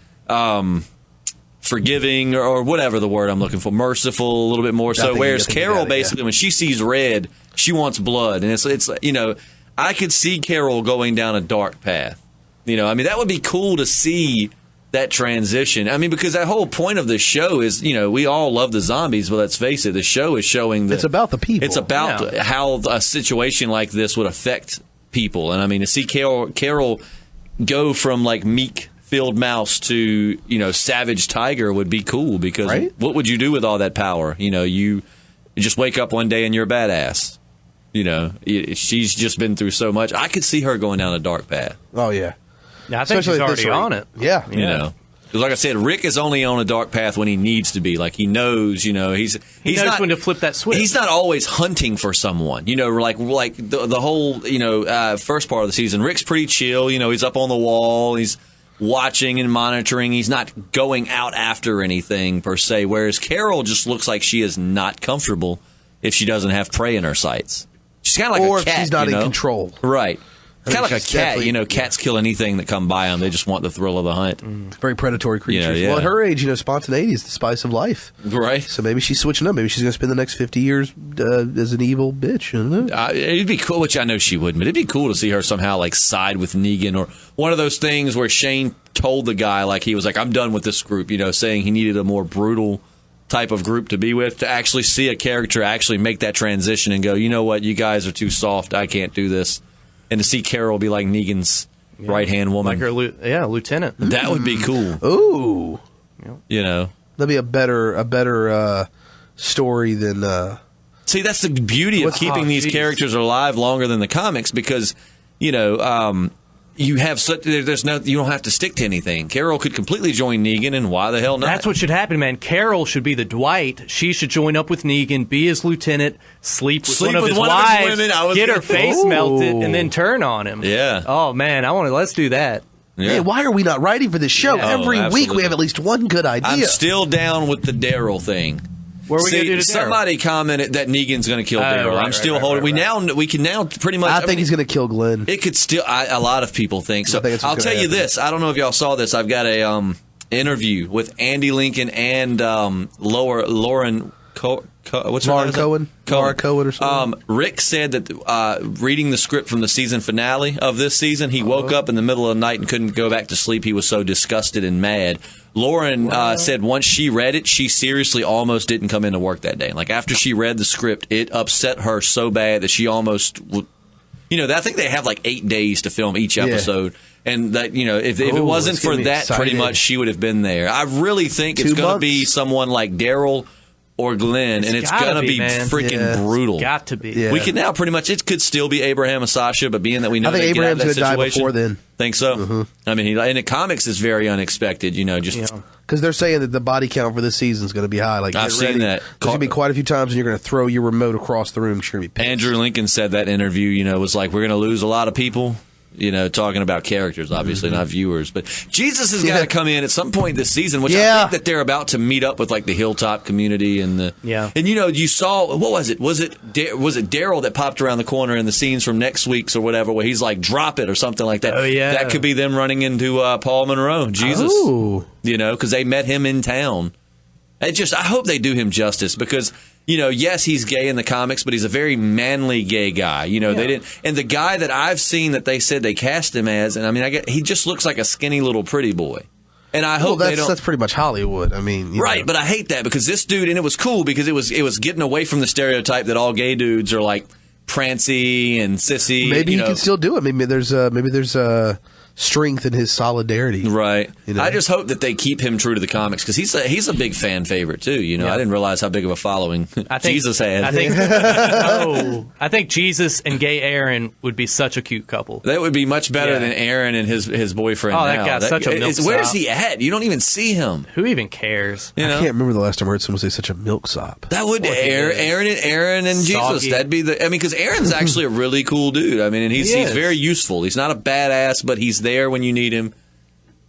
Speaker 1: forgiving or whatever the word I'm looking for, merciful a little bit more so. Whereas Carol, basically, when she sees red, she wants blood, and it's I could see Carol going down a dark path. That would be cool to see that transition. Because that whole point of the show is, we all love the zombies, but let's face it, the show is showing that
Speaker 3: it's about the people.
Speaker 1: It's about how a situation like this would affect people, and to see Carol go from like meek field mouse to savage tiger would be cool, because what would you do with all that power? You just wake up one day and you're a badass. She's just been through so much. I could see her going down a dark path.
Speaker 3: Oh yeah,
Speaker 2: I think she's already on it.
Speaker 3: Yeah,
Speaker 1: because like I said, Rick is only on a dark path when he needs to be. Like he knows, he knows
Speaker 2: when to flip that switch.
Speaker 1: He's not always hunting for someone. Like the whole first part of the season, Rick's pretty chill. He's up on the wall. He's watching and monitoring. He's not going out after anything per se, whereas Carol just looks like she is not comfortable if she doesn't have prey in her sights. She's kind of like a cat.
Speaker 3: Or if she's not in control.
Speaker 1: Right. Kind of like a cat. Cats kill anything that come by them. They just want the thrill of the hunt.
Speaker 3: Very predatory creatures. Well, at her age, spontaneity is the spice of life.
Speaker 1: Right.
Speaker 3: So maybe she's switching up. Maybe she's going to spend the next 50 years as an evil bitch.
Speaker 1: It'd be cool, which I know she wouldn't, but it'd be cool to see her somehow like side with Negan, or one of those things where Shane told the guy, like he was like, I'm done with this group, saying he needed a more brutal type of group to be with, to actually see a character actually make that transition and go, you know what, you guys are too soft, I can't do this. And to see Carol be like Negan's right-hand woman.
Speaker 2: Like her lieutenant.
Speaker 1: That would be cool.
Speaker 3: Ooh. That'd be a better story than
Speaker 1: See, that's the beauty of keeping these characters alive longer than the comics because, you know, you have such you don't have to stick to anything. Carol could completely join Negan, and why the hell not?
Speaker 2: That's what should happen, man. Carol should be the Dwight. She should join up with Negan, be his lieutenant, sleep with one of his wives, get her face melted, and then turn on him.
Speaker 1: Yeah.
Speaker 2: Oh man, let's do that.
Speaker 3: Yeah. Hey, why are we not writing for this show?
Speaker 2: Yeah.
Speaker 3: Every week we have at least one good idea.
Speaker 1: I'm still down with the Daryl thing.
Speaker 2: Where are we going to do to
Speaker 1: somebody commented that Negan's going to kill Daryl.
Speaker 2: Right,
Speaker 1: I'm still holding. We can now pretty much.
Speaker 3: I think he's going to kill Glenn.
Speaker 1: It could still. A lot of people think so. I'll tell you this. I don't know if y'all saw this. I've got a interview with Andy Lincoln and Lauren Cohen or something. Rick said that reading the script from the season finale of this season, he woke up in the middle of the night and couldn't go back to sleep. He was so disgusted and mad. Lauren said once she read it, she seriously almost didn't come into work that day. Like after she read the script, it upset her so bad that she almost would. You know, I think they have like 8 days to film each episode. Yeah. And that, you know, if it wasn't for that, pretty much she would have been there. I really think it's going to be someone like Daryl or Glenn, and it's going to be freaking brutal.
Speaker 2: Got to be.
Speaker 3: Yeah.
Speaker 1: We can now pretty much, it could still be Abraham and Sasha, but being that we know
Speaker 3: I think Abraham's going to die before then.
Speaker 1: Think so? Mm-hmm. I mean, in the comics, it's very unexpected, you know, just...
Speaker 3: Because they're saying that the body count for this season is going to be high. Like
Speaker 1: I've seen that.
Speaker 3: There's going to be quite a few times when you're going to throw your remote across the room. You're going to be pissed.
Speaker 1: Andrew Lincoln said that interview, you know, was like, we're going to lose a lot of people. You know, talking about characters, obviously, not viewers. But Jesus has got to come in at some point this season, which I think that they're about to meet up with, like, the Hilltop community. And you know, you saw, what was it? Was it Daryl that popped around the corner in the scenes from next week's or whatever, where he's like, drop it or something like that?
Speaker 2: Oh, yeah.
Speaker 1: That could be them running into Paul Monroe, Jesus.
Speaker 3: Oh.
Speaker 1: You know, because they met him in town. I hope they do him justice because... You know, yes, he's gay in the comics, but he's a very manly gay guy. You know, they didn't. And the guy that I've seen that they said they cast him as, and I mean, he just looks like a skinny little pretty boy. And I hope they don't.
Speaker 3: That's pretty much Hollywood. I mean,
Speaker 1: right? But I hate that because this dude, and it was cool because it was getting away from the stereotype that all gay dudes are like prancy and sissy.
Speaker 3: Maybe he can still do it. Maybe there's strength in his solidarity.
Speaker 1: Right.
Speaker 3: You know?
Speaker 1: I just hope that they keep him true to the comics because he's a big fan favorite too. You know, I didn't realize how big of a following Jesus had.
Speaker 2: I think Jesus and gay Aaron would be such a cute couple.
Speaker 1: That would be much better than Aaron and his boyfriend.
Speaker 2: Oh, that guy's such a milksop.
Speaker 1: Where's he at? You don't even see him.
Speaker 2: Who even cares?
Speaker 3: You know? I can't remember the last time I heard someone say such a milksop.
Speaker 1: That would Aaron and Jesus. That'd be the. I mean, because Aaron's actually a really cool dude. I mean, and he's very useful. He's not a badass, but he's there when you need him.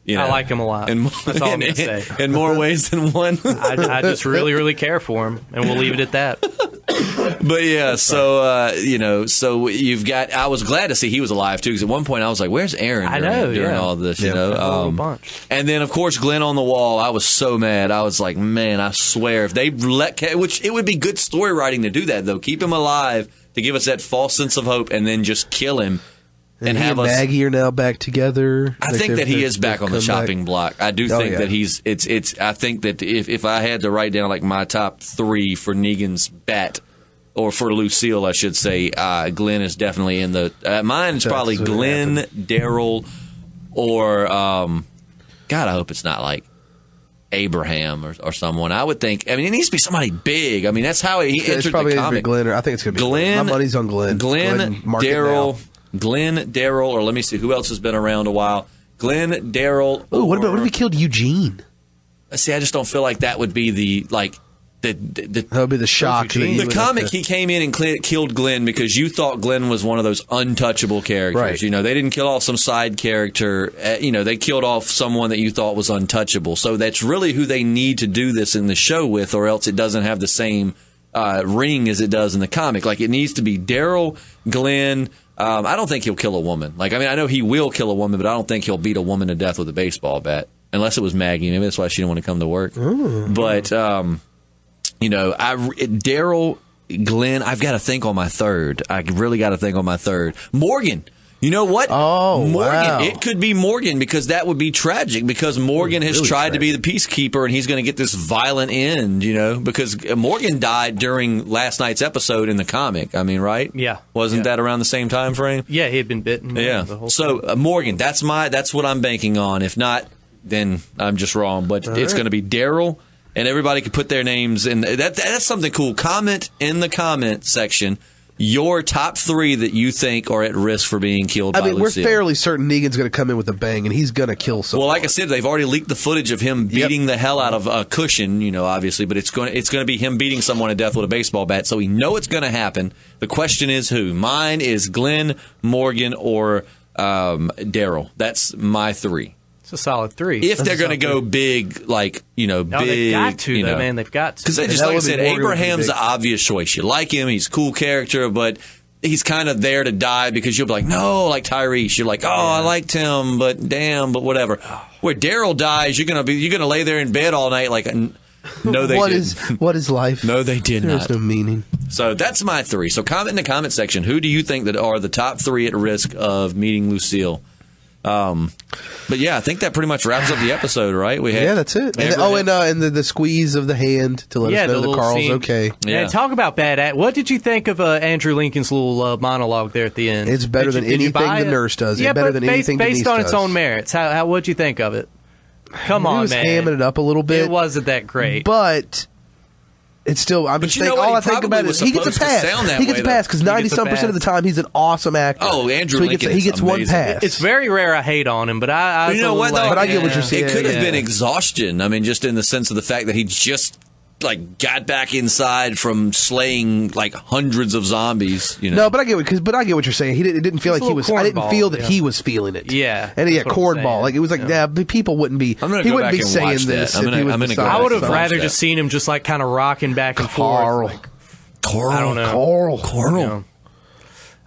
Speaker 1: You know,
Speaker 2: I like him a lot. That's all I'm going to say.
Speaker 1: In more ways than one.
Speaker 2: I just really, really care for him, and we'll leave it at that.
Speaker 1: But yeah, so you know, so you've got. I was glad to see he was alive too, because at one point I was like, "Where's Aaron?" During all of this, you know. And then of course Glenn on the wall. I was so mad. I was like, "Man, I swear, if they which it would be good story writing to do that though. Keep him alive to give us that false sense of hope, and then just kill him."
Speaker 3: And have Maggie are now back together.
Speaker 1: I think that he is back on the chopping block. I do think that he's. It's. I think that if I had to write down like my top 3 for Negan's bat, or for Lucille, I should say, Glenn is definitely in the. Mine is probably Glenn, Daryl, or God. I hope it's not like Abraham or someone. I would think. I mean, it needs to be somebody big. I mean, that's how he entered the comic.
Speaker 3: Glenn, I think it's going to be Glenn. My money's on Glenn.
Speaker 1: Glenn, Daryl. Glenn, Daryl, or let me see, who else has been around a while? Glenn, Daryl.
Speaker 3: Oh, what if we killed Eugene?
Speaker 1: See, I just don't feel like that would be the that
Speaker 3: would be the shock.
Speaker 1: The comic, he came in and killed Glenn because you thought Glenn was one of those untouchable characters.
Speaker 3: Right.
Speaker 1: You know, they didn't kill off some side character. You know, they killed off someone that you thought was untouchable. So that's really who they need to do this in the show with, or else it doesn't have the same ring as it does in the comic. Like, it needs to be Daryl, Glenn. I don't think he'll kill a woman. Like, I mean, I know he will kill a woman, but I don't think he'll beat a woman to death with a baseball bat. Unless it was Maggie. Maybe that's why she didn't want to come to work.
Speaker 3: Ooh.
Speaker 1: But, you know, Daryl, Glenn, I've got to think on my third. I really got to think on my third. Morgan. You know what?
Speaker 3: Oh,
Speaker 1: Morgan.
Speaker 3: Wow.
Speaker 1: It could be Morgan because that would be tragic because Morgan has tried to be the peacekeeper and he's going to get this violent end, you know, because Morgan died during last night's episode in the comic. I mean, right?
Speaker 2: Yeah.
Speaker 1: Wasn't that around the same time frame?
Speaker 2: Yeah, he had been bitten.
Speaker 1: Yeah. So Morgan, that's what I'm banking on. If not, then I'm just wrong. But it's going to be Daryl and everybody can put their names in. That's something cool. Comment in the comment section your top 3 that you think are at risk for being killed by Lucille.
Speaker 3: We're fairly certain Negan's going to come in with a bang, and he's going to kill someone.
Speaker 1: Well, like I said, they've already leaked the footage of him beating the hell out of a cushion, obviously, but it's going to be him beating someone to death with a baseball bat, so we know it's going to happen. The question is who? Mine is Glenn, Morgan, or Daryl. That's my 3.
Speaker 2: It's a solid 3.
Speaker 1: If they're going to go big, big.
Speaker 2: They've got to, though, man. They've got to.
Speaker 1: Because just like I said, Abraham's the obvious choice. You like him. He's a cool character, but he's kind of there to die because you'll be like, no, like Tyrese. You're like, I liked him, but whatever. Where Daryl dies, you're going to lay there in bed all night like, no, they didn't.
Speaker 3: What is life?
Speaker 1: No, they did not.
Speaker 3: There's no meaning.
Speaker 1: So that's my 3. So comment in the comment section. Who do you think that are the top 3 at risk of meeting Lucille? But yeah, I think that pretty much wraps up the episode, right?
Speaker 3: That's it. And the squeeze of the hand to let us know that Carl's scene. Okay.
Speaker 2: Yeah. And talk about bad. What did you think of Andrew Lincoln's little monologue there at the end?
Speaker 3: It's better than anything the nurse does.
Speaker 2: Yeah,
Speaker 3: better than anything
Speaker 2: based on its
Speaker 3: does.
Speaker 2: own merits. How what'd you think of it? Come on, man.
Speaker 3: He was hamming it up a little bit.
Speaker 2: It wasn't that great,
Speaker 3: but. It's still. I'm just thinking. All I think about is he gets a pass. He gets a pass because 90-some% of the time he's an awesome actor.
Speaker 1: Oh, Andrew Lincoln.
Speaker 3: He gets one pass.
Speaker 2: It's very rare I hate on him, but I
Speaker 1: you know what?
Speaker 3: But I get what you're saying.
Speaker 1: It could have been exhaustion. I mean, just in the sense of the fact that he just got back inside from slaying hundreds of zombies.
Speaker 3: No, but I get what you're saying. It didn't feel like he was. I didn't feel that he was feeling it.
Speaker 2: Yeah,
Speaker 3: and cornball. It was like people wouldn't be. He wouldn't be saying this.
Speaker 2: I would have rather just seen him just kind of rocking back and forth.
Speaker 3: Carl.
Speaker 2: I don't know.
Speaker 3: Carl.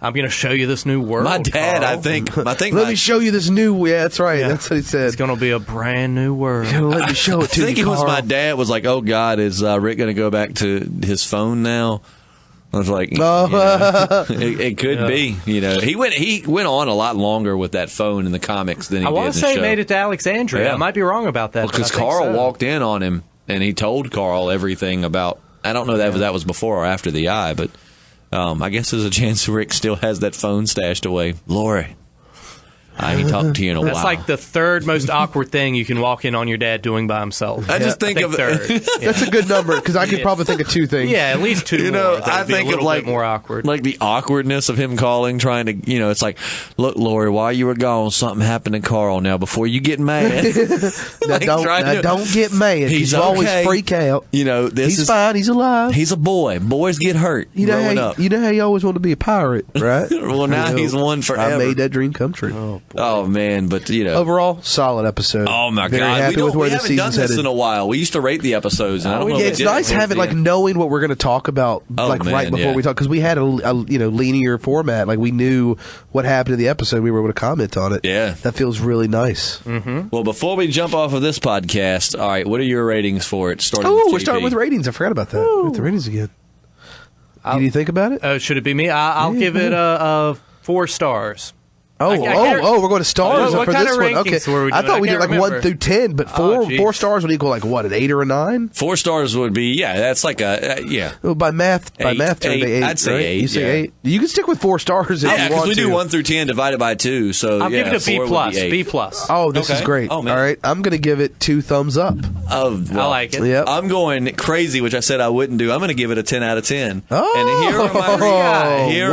Speaker 2: I'm going to show you this new world.
Speaker 1: My dad,
Speaker 2: Carl.
Speaker 1: I think.
Speaker 3: Let me show you this new. Yeah, that's right. Yeah. That's what he said.
Speaker 2: It's going to be a brand new world.
Speaker 3: Let me show it to you.
Speaker 1: I think it was my dad was like, "Oh God, is Rick going to go back to his phone now?" I was like, it could be. He went on a lot longer with that phone in the comics than he did in the show.
Speaker 2: I want to say he made it to Alexandria.
Speaker 1: Yeah.
Speaker 2: I might be wrong about that.
Speaker 1: Because Carl walked in on him and he told Carl everything about. I don't know that was before or after the eye, but I guess there's a chance Rick still has that phone stashed away. Lori, I ain't talked to you in a while.
Speaker 2: That's like the third most awkward thing you can walk in on your dad doing by himself.
Speaker 1: I just think of
Speaker 2: third.
Speaker 3: That's a good number because I could probably think of 2 things.
Speaker 2: Yeah, at least 2 more.
Speaker 1: I think of bit
Speaker 2: more awkward.
Speaker 1: Like the awkwardness of him calling, trying to, it's like, look, Lori, while you were gone, something happened to Carl. Now, before you get mad,
Speaker 3: don't get mad.
Speaker 1: He's
Speaker 3: always freak out. He's fine. He's alive.
Speaker 1: He's a boy. Boys get hurt. Growing up.
Speaker 3: You know how you always wanted to be a pirate, right?
Speaker 1: Well, now he's one forever.
Speaker 3: I made that dream come true.
Speaker 1: Oh man. But
Speaker 3: overall, solid episode.
Speaker 1: Oh my
Speaker 3: Very
Speaker 1: God,
Speaker 3: happy with where the
Speaker 1: haven't done this
Speaker 3: headed.
Speaker 1: in a while. We used to rate the episodes. And I don't know
Speaker 3: it's nice having knowing what we're going to talk about right before we talk because we had a linear format. Like we knew what happened in the episode. We were able to comment on it.
Speaker 1: Yeah,
Speaker 3: that feels really nice.
Speaker 2: Mm-hmm.
Speaker 1: Well, before we jump off of this podcast, all right, what are your ratings for it?
Speaker 3: We're starting with ratings. I forgot about that. With the ratings again. Did you think about it?
Speaker 2: Should it be me? I'll give it 4 stars.
Speaker 3: We're going to stars
Speaker 2: what
Speaker 3: for
Speaker 2: kind
Speaker 3: this
Speaker 2: of
Speaker 3: one.
Speaker 2: rankings
Speaker 3: Okay,
Speaker 2: were we
Speaker 3: I
Speaker 2: doing?
Speaker 3: thought we did 1 through 10, but 4 stars would equal an 8 or a 9.
Speaker 1: 4 stars would be that's like a
Speaker 3: Well, by math, term, 8.
Speaker 1: I'd say
Speaker 3: right?
Speaker 1: 8.
Speaker 3: You say 8. You can stick with 4 stars if you want to.
Speaker 1: Because we do 1 through 10 divided by 2. So
Speaker 2: I'll give it a B plus.
Speaker 1: B
Speaker 2: plus.
Speaker 3: Oh, this is great.
Speaker 1: Oh, man.
Speaker 3: All right, I'm going to give it 2 thumbs up.
Speaker 1: Oh, well,
Speaker 2: I like it.
Speaker 3: Yep.
Speaker 1: I'm going crazy, which I said I wouldn't do. I'm going to give it a 10 out of 10.
Speaker 3: Oh,
Speaker 1: and here are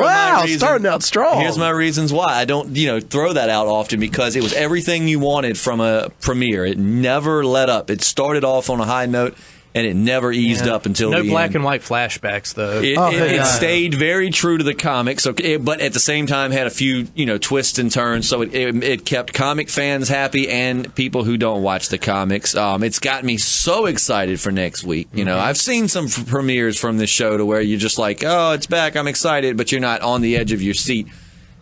Speaker 1: my reasons.
Speaker 3: Starting out strong.
Speaker 1: Here's my reasons why I don't, throw that out often because it was everything you wanted from a premiere. It never let up. It started off on a high note. And it never eased up until the end.
Speaker 2: No black and white flashbacks, though.
Speaker 1: It stayed very true to the comics, but at the same time had a few, twists and turns. So it kept comic fans happy and people who don't watch the comics. It's got me so excited for next week. I've seen some premieres from this show to where you're just like, oh, it's back, I'm excited, but you're not on the edge of your seat.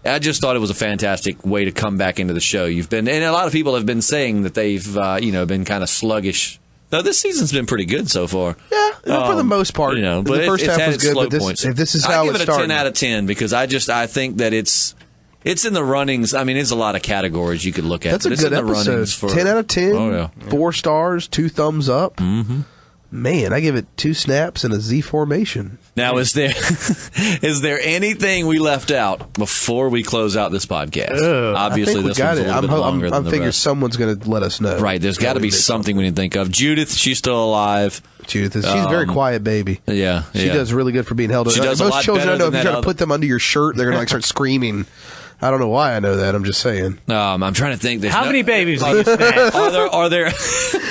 Speaker 1: I just thought it was a fantastic way to come back into the show. And a lot of people have been saying that they've, been kind of sluggish. Though this season's been pretty good so far.
Speaker 3: Yeah, for the most part.
Speaker 1: But
Speaker 3: the first half was good, but this is how
Speaker 1: I give it a
Speaker 3: started.
Speaker 1: 10 out of 10 because I think that it's in the runnings. I mean, there's a lot of categories you could look at.
Speaker 3: That's a good episode. 10 out of 10, 4 stars, 2 thumbs up.
Speaker 1: Mm-hmm.
Speaker 3: Man, I give it 2 snaps and a Z formation.
Speaker 1: Now, is there anything we left out before we close out this podcast? Obviously, this one's a little bit longer than the
Speaker 3: figure
Speaker 1: rest.
Speaker 3: Someone's going to let us know.
Speaker 1: Right, there's got to be something we need to think of. Judith, she's still alive.
Speaker 3: Judith, she's a very quiet baby.
Speaker 1: Yeah,
Speaker 3: she does really good for being held.
Speaker 1: She does
Speaker 3: Most children, I know, if you try to
Speaker 1: other...
Speaker 3: put them under your shirt, they're going to start screaming. I don't know why I know that. I'm just saying.
Speaker 1: I'm trying to think.
Speaker 2: How many babies do you snatch?
Speaker 1: Are there?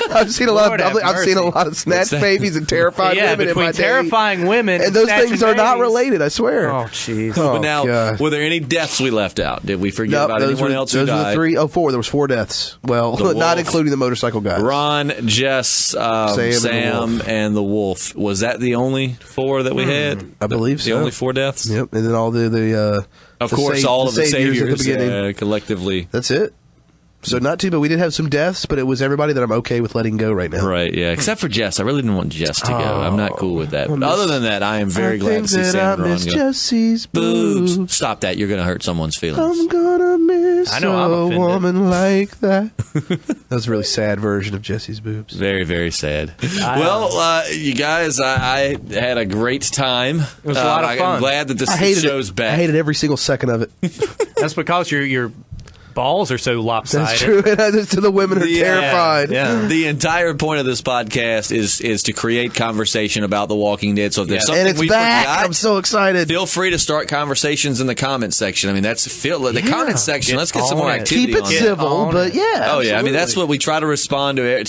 Speaker 3: I've seen a lot of snatched babies and terrified women in my day.
Speaker 2: Terrifying women
Speaker 3: and those things are not related. I swear.
Speaker 2: Oh, jeez.
Speaker 1: But now, were there any deaths we left out? Did we forget about anyone else who died?
Speaker 3: Those were the 4. There was 4 deaths. Well, not including the motorcycle guys.
Speaker 1: Ron, Jess, Sam, and the wolf. Was that the only 4 that we had?
Speaker 3: I believe so.
Speaker 1: The only 4 deaths.
Speaker 3: Yep, and then all
Speaker 1: of course, all of the saviors
Speaker 3: at the beginning.
Speaker 1: Collectively.
Speaker 3: That's it. So not too, but we did have some deaths, but it was everybody that I'm okay with letting go right now.
Speaker 1: Right, yeah. Except for Jess. I really didn't want Jess to go. I'm not cool with that. But other than that, I am very glad to see Sam and Ron go.
Speaker 3: Jesse's boobs.
Speaker 1: Stop that. You're going to hurt someone's feelings.
Speaker 3: I'm going to miss
Speaker 2: a
Speaker 3: woman like that. That was a really sad version of Jesse's boobs.
Speaker 1: Very, very sad. Well, you guys, I had a great time. It
Speaker 2: was a lot of fun.
Speaker 1: I'm glad that this show's back.
Speaker 3: I hated every single second of it.
Speaker 2: That's because your balls are so lopsided.
Speaker 3: That's true. To the women who are terrified.
Speaker 1: Yeah. The entire point of this podcast is to create conversation about The Walking Dead. So if there's something
Speaker 3: and it's
Speaker 1: we
Speaker 3: back.
Speaker 1: forgot,
Speaker 3: I'm so excited.
Speaker 1: Feel free to start conversations in the comment section. I mean, the comment section. Let's get some more activity.
Speaker 3: Keep it civil, but yeah.
Speaker 1: Oh
Speaker 3: absolutely.
Speaker 1: yeah. I mean, that's what we try to respond to.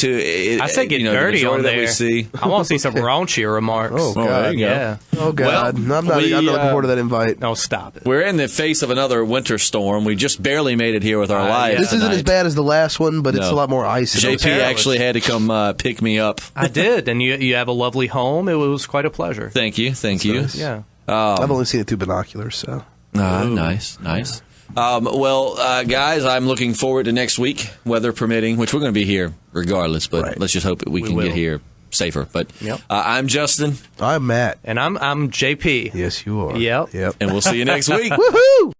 Speaker 2: I say get dirty on there.
Speaker 1: That we see.
Speaker 2: I want to see some raunchy remarks.
Speaker 3: Oh God,
Speaker 2: yeah.
Speaker 3: Oh God, I'm not looking forward to that invite.
Speaker 2: No, stop it.
Speaker 1: We're in the face of another winter storm. We just barely made it here with our lives.
Speaker 3: This isn't as bad as the last one, but it's a lot more ice.
Speaker 1: JP actually had to come pick me up.
Speaker 2: I did, and you have a lovely home. It was quite a pleasure.
Speaker 1: Thank you.
Speaker 3: Nice.
Speaker 2: Yeah.
Speaker 3: I've only seen it through binoculars, so.
Speaker 1: Nice. Guys, I'm looking forward to next week, weather permitting, which we're going to be here regardless, but let's just hope that we can get here safer. But I'm Justin.
Speaker 3: I'm Matt.
Speaker 2: And I'm JP.
Speaker 3: Yes, you are.
Speaker 2: Yep.
Speaker 1: And we'll see you next week.
Speaker 3: Woohoo!